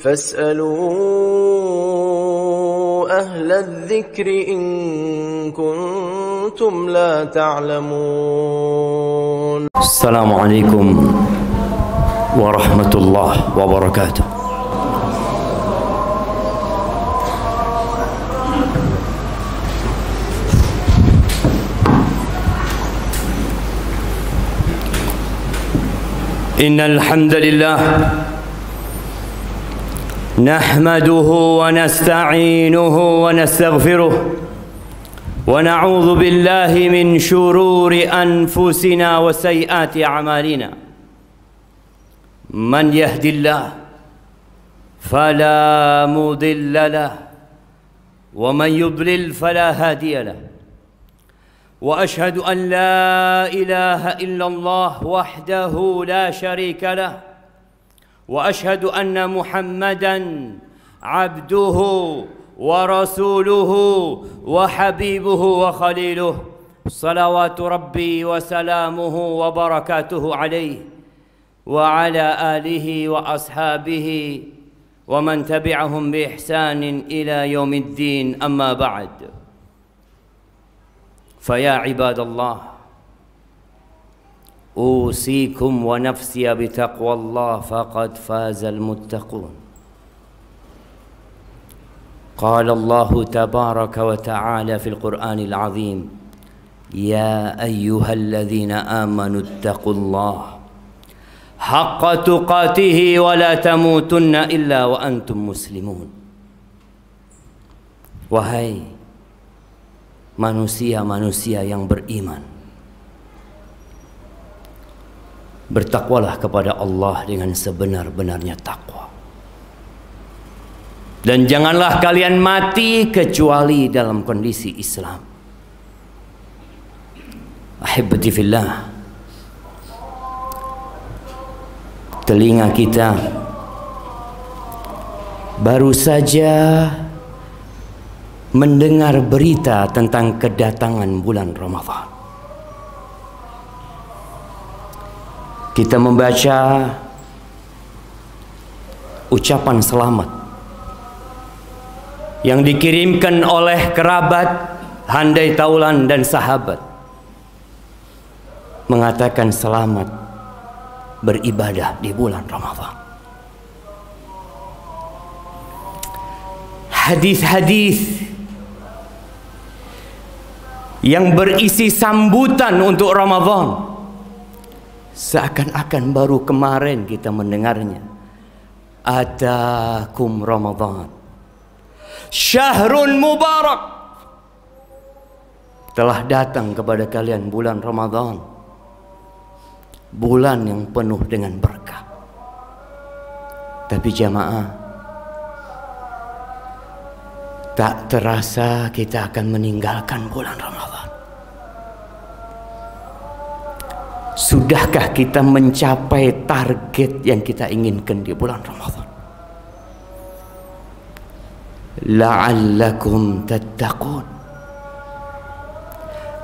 فاسألوا أهل الذكر إن كنتم لا تعلمون. السلام عليكم ورحمة الله وبركاته. إن الحمد لله نحمده ونستعينه ونستغفره ونعوذ بالله من شرور أنفسنا وسيئات أعمالنا. من يهد الله فلا مضل له ومن يضلل فلا هادي له. وأشهد أن لا إله إلا الله وحده لا شريك له. وأشهد أن محمدًا عبده ورسوله وحبيبه وخليله صلوات ربي وسلامه وبركاته عليه وعلى آله وأصحابه ومن تبعهم بإحسان إلى يوم الدين. أما بعد، فيا عباد الله، أوصيكم ونفسي بتقوى الله فقد فاز المتقون. قال الله تبارك وتعالى في القرآن العظيم: يا أيها الذين آمنوا اتقوا الله حق تقاته ولا تموتن إلا وأنتم مسلمون. Wahai manusia-manusia yang beriman, bertakwalah kepada Allah dengan sebenar-benarnya takwa, dan janganlah kalian mati kecuali dalam kondisi Islam. Ahibati fillah, telinga kita baru saja mendengar berita tentang kedatangan bulan Ramadan. Kita membaca ucapan selamat yang dikirimkan oleh kerabat, handai taulan dan sahabat, mengatakan selamat beribadah di bulan Ramadan. Hadis-hadis yang berisi sambutan untuk Ramadan seakan-akan baru kemarin kita mendengarnya. Atakum Ramadan syahrun mubarak, telah datang kepada kalian bulan Ramadan, bulan yang penuh dengan berkah. Tapi jamaah, tak terasa kita akan meninggalkan bulan Ramadan. Sudahkah kita mencapai target yang kita inginkan di bulan Ramadan? La'allakum tattaqun,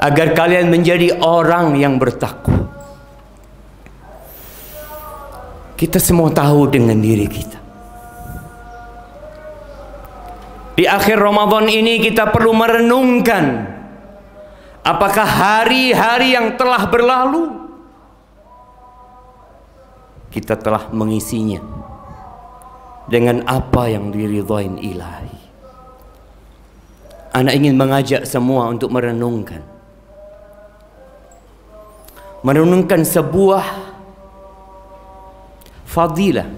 agar kalian menjadi orang yang bertakwa. Kita semua tahu dengan diri kita, di akhir Ramadan ini kita perlu merenungkan apakah hari-hari yang telah berlalu kita telah mengisinya dengan apa yang diridhain ilahi. Anak ingin mengajak semua untuk merenungkan sebuah fadilah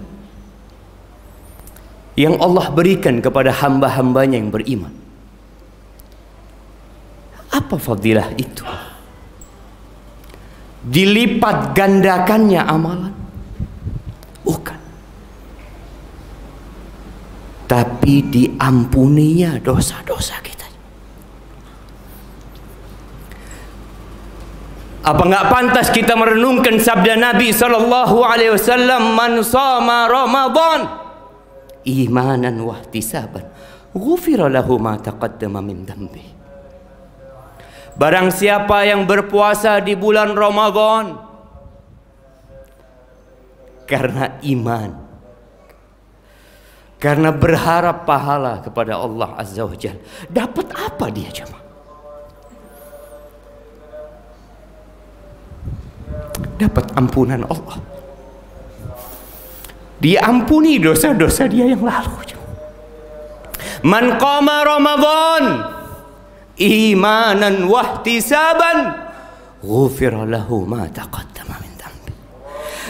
yang Allah berikan kepada hamba-hambanya yang beriman. Apa fadilah itu? Dilipat gandakannya amalan? Bukan. Tapi diampuninya dosa-dosa kita. Apa enggak pantas kita merenungkan sabda Nabi SAW, man shama Ramadan imanan wa ihtisaban ghufira lahu ma taqaddama min dhanbi. Barang siapa yang berpuasa di bulan Ramadan karena iman, Karena berharap pahala kepada Allah Azza wa Jalla. Dapat apa dia jemaah? Dapat ampunan Allah. Diampuni dosa-dosa dia yang lalu. Man qama Ramadan imanan wahtisaban ghufira lahu ma taqaddama min dhanbi.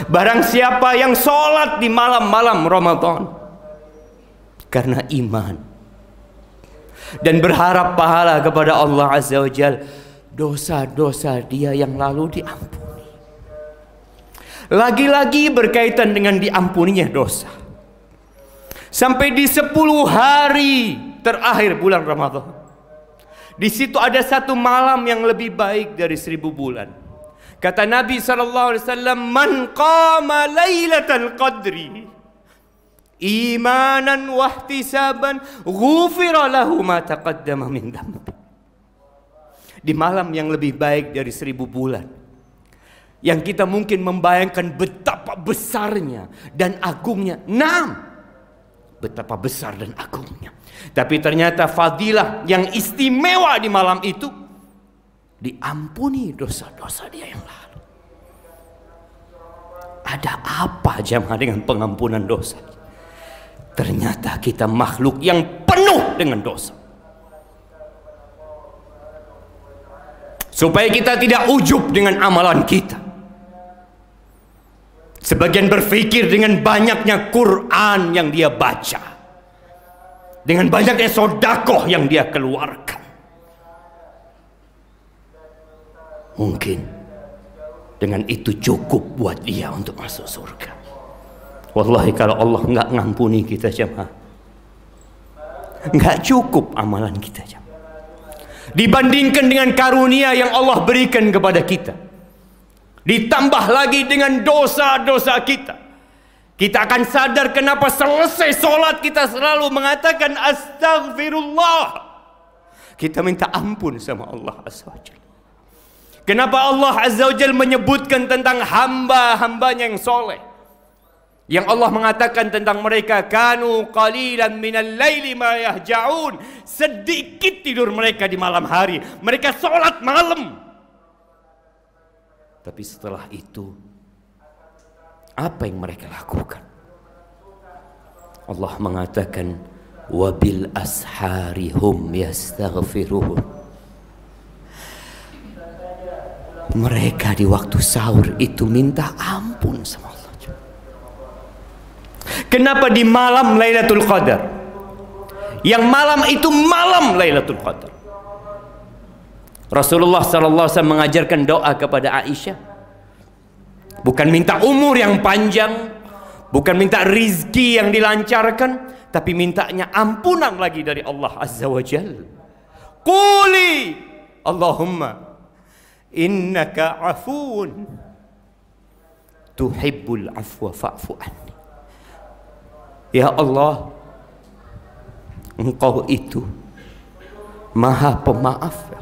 Barang siapa yang sholat di malam-malam Ramadan karena iman dan berharap pahala kepada Allah Azza wa Jalla, dosa-dosa dia yang lalu diampuni. Lagi-lagi berkaitan dengan diampuninya dosa. Sampai di 10 hari terakhir bulan Ramadan, di situ ada satu malam yang lebih baik dari 1000 bulan. Kata Nabi SAW, man qama lailatal qadri imanan wahtisaban ghufira lahu ma taqaddama min dhanbi. Di malam yang lebih baik dari 1000 bulan, yang kita mungkin membayangkan betapa besarnya dan agungnya. Betapa besar dan agungnya. Tapi ternyata fadilah yang istimewa di malam itu, diampuni dosa-dosa dia yang lalu. Ada apa jemaah dengan pengampunan dosa? Ternyata kita makhluk yang penuh dengan dosa. Supaya kita tidak ujub dengan amalan kita. Sebagian berpikir dengan banyaknya Quran yang dia baca, dengan banyaknya sedekah yang dia keluarkan, mungkin dengan itu cukup buat dia untuk masuk surga. Wallahi kalau Allah nggak ngampuni kita jemaah, nggak cukup amalan kita jemaah, dibandingkan dengan karunia yang Allah berikan kepada kita. Ditambah lagi dengan dosa-dosa kita. Kita akan sadar kenapa selesai sholat kita selalu mengatakan astaghfirullah. Kita minta ampun sama Allah Azza wa Jalla. Kenapa Allah Azza wa Jalla menyebutkan tentang hamba-hambanya yang soleh, yang Allah mengatakan tentang mereka, kanu qalilan minal laili ma yahja'un, sedikit tidur mereka di malam hari, mereka sholat malam. Tapi setelah itu, apa yang mereka lakukan? Allah mengatakan, wabil ashari hum yastaghfirun. Mereka di waktu sahur itu minta ampun sama Allah. Kenapa di malam Lailatul Qadar? Yang malam itu malam Lailatul Qadar. Rasulullah SAW mengajarkan doa kepada Aisyah. Bukan minta umur yang panjang, bukan minta rizki yang dilancarkan, tapi mintanya ampunan lagi dari Allah Azza wa Jalla. Quli Allahumma innaka afuun tuhibbul afwa fa'fu anni. Ya Allah, Engkau itu Maha Pemaaf.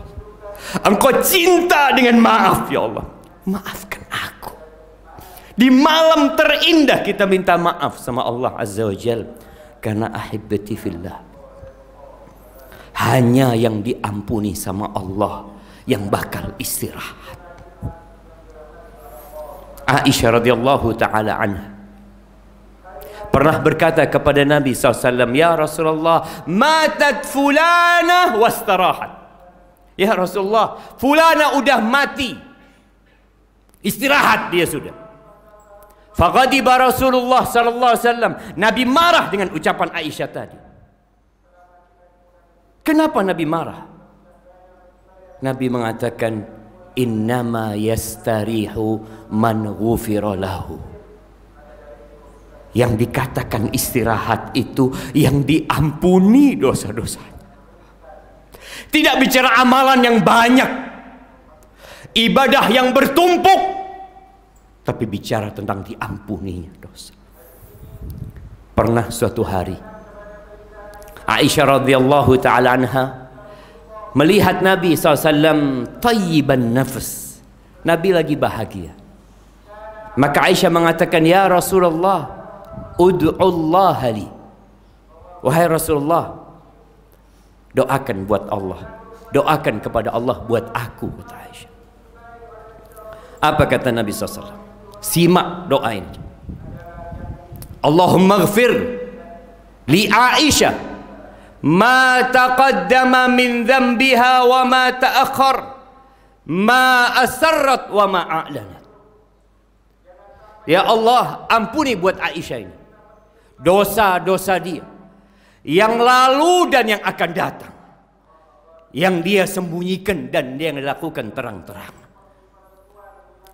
Engkau cinta dengan maaf ya Allah. Maafkan aku. Di malam terindah kita minta maaf sama Allah Azza wa Jalla. Karena ahibbati fillah, hanya yang diampuni sama Allah yang bakal istirahat. Aisyah radhiyallahu ta'ala anha pernah berkata kepada Nabi SAW, ya Rasulullah, matat fulanah wastarahat. Ya Rasulullah, fulana udah mati, istirahat dia sudah. Faghadiba Rasulullah sallallahu alaihi wasallam. Nabi marah dengan ucapan Aisyah tadi. Kenapa Nabi marah? Nabi mengatakan, innama yastarihu man ghufira lahu. Yang dikatakan istirahat itu yang diampuni dosa-dosanya. Tidak bicara amalan yang banyak, ibadah yang bertumpuk, tapi bicara tentang diampuninya dosa. Pernah suatu hari Aisyah radhiyallahu ta'ala anha melihat Nabi SAW tayyiban nafs. Nabi lagi bahagia. Maka Aisyah mengatakan, ya Rasulullah, ud'ullaha li. Wahai Rasulullah, doakan buat Allah, doakan kepada Allah buat aku, kata Aisyah. Apa kata Nabi SAW? Simak doa ini. Allahumma ghfir li Aisyah ma taqaddama min dhanbiha wa ma ta'akhkhar, ma asarrat wa ma a'lanat. Ya Allah, ampuni buat Aisyah ini dosa-dosa dia yang lalu dan yang akan datang, yang dia sembunyikan dan dia yang lakukan terang-terang.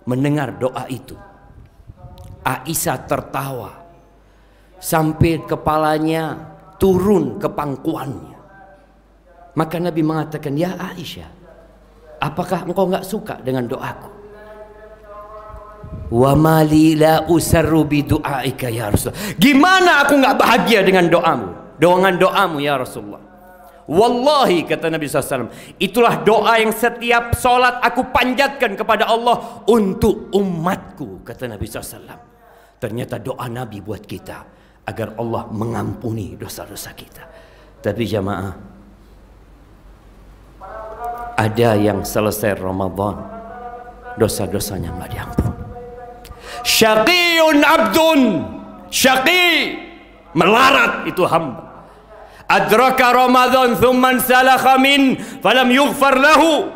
Mendengar doa itu, Aisyah tertawa sampai kepalanya turun ke pangkuannya. Maka Nabi mengatakan, ya Aisyah, apakah engkau enggak suka dengan doaku? Wa mali la usarru bi du'aika ya Rasulullah. Gimana aku enggak bahagia dengan doamu? Dengan doamu ya Rasulullah. Wallahi, kata Nabi SAW, itulah doa yang setiap solat aku panjatkan kepada Allah untuk umatku, kata Nabi SAW. Ternyata doa Nabi buat kita agar Allah mengampuni dosa-dosa kita. Tapi jamaah, ada yang selesai Ramadan dosa-dosanya nggak diampun. Syaqiyun abdun, syaqi, melarat itu hamba. Adraka Ramadan thumman salakha min falam yughfar lahu.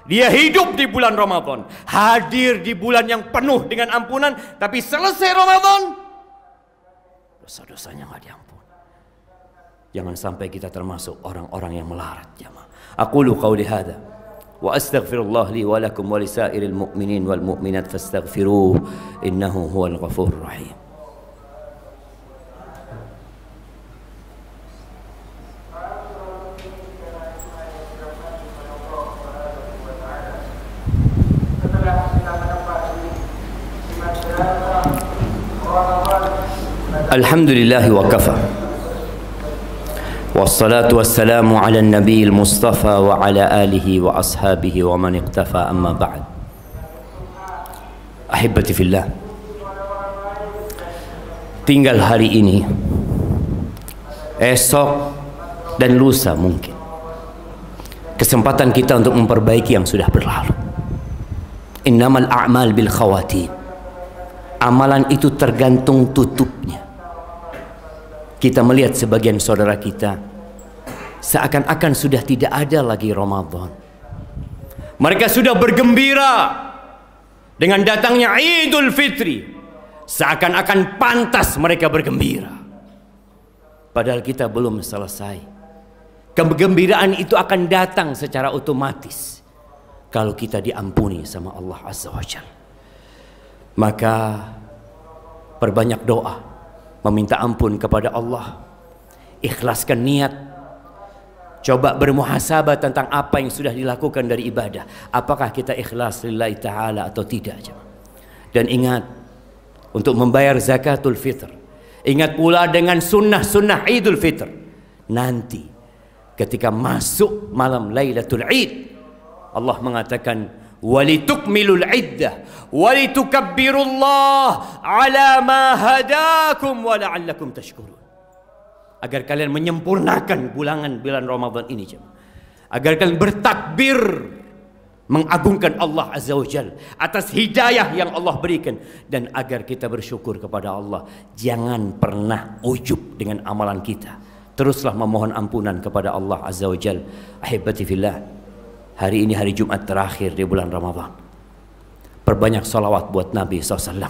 Dia hidup di bulan Ramadan, hadir di bulan yang penuh dengan ampunan, tapi selesai Ramadan dosa-dosanya nggak diampun. Jangan sampai kita termasuk orang-orang yang melarat, jemaah. Aqulu qawli hadza wa astaghfirullah li wa lakum wa lisairil mu'minin wal mu'minat fastaghfiruhu innahu huwal ghafurur rahim. Alhamdulillah wa kafa. Wassalatu wassalamu ala nabiyil mustafa wa ala alihi wa ashabihi wa man iqtafa, amma ba'd. Ahibati fillah, tinggal hari ini, esok dan lusa mungkin kesempatan kita untuk memperbaiki yang sudah berlalu. Innamal a'mal bil khawatim. Amalan itu tergantung tutupnya. Kita melihat sebagian saudara kita seakan-akan sudah tidak ada lagi Ramadan. Mereka sudah bergembira dengan datangnya Idul Fitri, seakan-akan pantas mereka bergembira. Padahal kita belum selesai. Kegembiraan itu akan datang secara otomatis kalau kita diampuni sama Allah Azza wa Jalla. Maka perbanyak doa, meminta ampun kepada Allah, ikhlaskan niat, coba bermuhasabah tentang apa yang sudah dilakukan dari ibadah. Apakah kita ikhlas lillahi ta'ala atau tidak? Dan ingat, untuk membayar zakatul fitr, ingat pula dengan sunnah-sunnah Idul Fitr. Nanti ketika masuk malam Lailatul Id, Allah mengatakan walitukmilul iddah walitukabbirullaha ala ma hadakum wa la'allakum tashkurun. Agar kalian menyempurnakan bulan Ramadan ini, agar kalian bertakbir mengagungkan Allah Azza wa Jalla atas hidayah yang Allah berikan, dan agar kita bersyukur kepada Allah. Jangan pernah ujub dengan amalan kita, teruslah memohon ampunan kepada Allah Azza wa Jalla. Ahibati fillah, hari ini hari Jumat terakhir di bulan Ramadan. Perbanyak salawat buat Nabi SAW.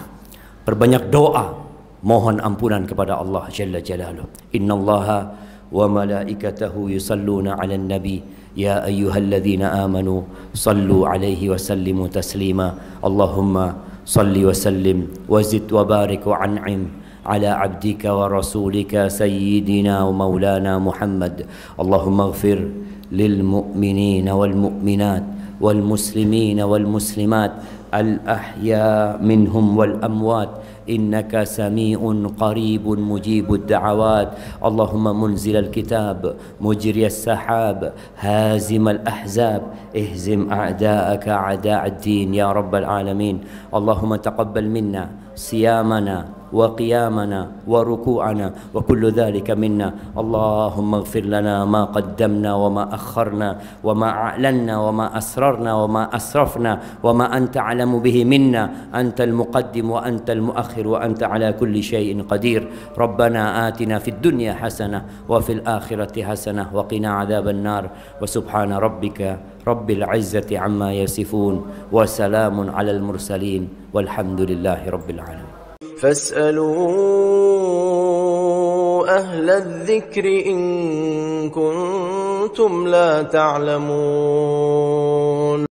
Perbanyak doa, mohon ampunan kepada Allah Jalla Jalaluh. Innallaha wa malaikatahu yusalluna ala nabi ya ayyuhalladzina amanu sallu alaihi wa sallimu taslima. Allahumma salli wa sallim wa zid wa barik wa an'im ala abdika wa rasulika sayyidina wa maulana Muhammad. Allahumma ighfir للمؤمنين والمؤمنات والمسلمين والمسلمات الأحياء منهم والأموات إنك سميع قريب مجيب الدعوات. اللهم منزل الكتاب مجري السحاب هازم الأحزاب اهزم أعداءك أعداء الدين يا رب العالمين. اللهم تقبل منا صيامنا وقيامنا وركوعنا وكل ذلك منا. اللهم اغفر لنا ما قدمنا وما أخرنا وما أعلنا وما أسررنا وما أسرفنا وما أنت أعلم به منا. أنت المقدم وأنت المؤخر وأنت على كل شيء قدير. ربنا آتنا في الدنيا حسنة وفي الآخرة حسنة وقنا عذاب النار. وسبحان ربك رب العزة عما يصفون وسلام على المرسلين والحمد لله رب العالمين. فاسألوا أهل الذكر إن كنتم لا تعلمون.